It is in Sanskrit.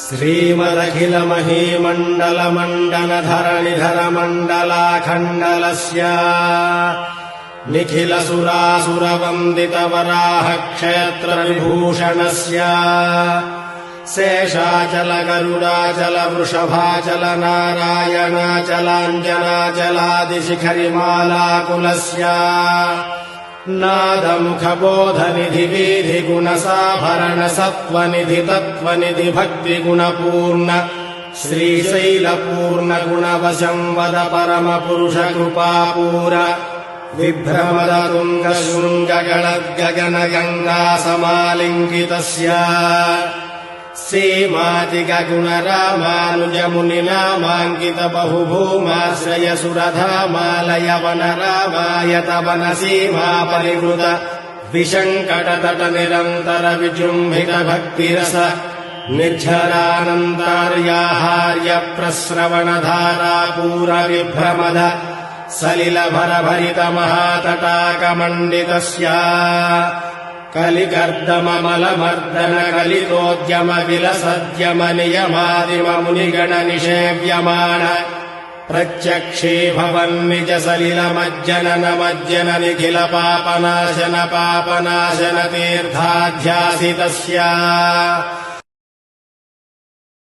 श्रीमदखिलमहीमण्डलमण्डनधरणिधरमण्डलाखण्डलस्य निखिलसुरासुरवन्दितवराह क्षेत्रविभूषणस्य शेषाचल गरुडाचल वृषभाचल नारायणाचलाञ्जनाचलादिशिखरिमालाकुलस्य नादमुखबोधनिधि वीधिगुणसाभरण सत्त्वनिधि तत्त्वनिधि भक्तिगुणपूर्ण श्रीशैलपूर्ण गुणवशं वद परमपुरुषकृपापूर विभ्रमद तुङ्गशृङ्गगणद्गगनगङ्गा समालिङ्गितस्य सीमातिगगुणरामानुजमुनिनामाङ्कित बहुभूमाश्रय सुरधामालयवनरामायतवन सीमापरिवृत विशङ्कटतट निरन्तर विजृम्भित भक्तिरस निर्झरानन्तार्याहार्य प्रस्रवणधारा पूरविभ्रमद सलिलभरभरित महातटाकमण्डितस्य कलिकर्दममलमर्दन कलितोद्यम विलसद्यम नियमादिम मुनिगण निषेव्यमान प्रत्यक्षी भवन्निज सलिलमज्जनन मज्जन निखिल पापनाशन तीर्थाध्यासितस्य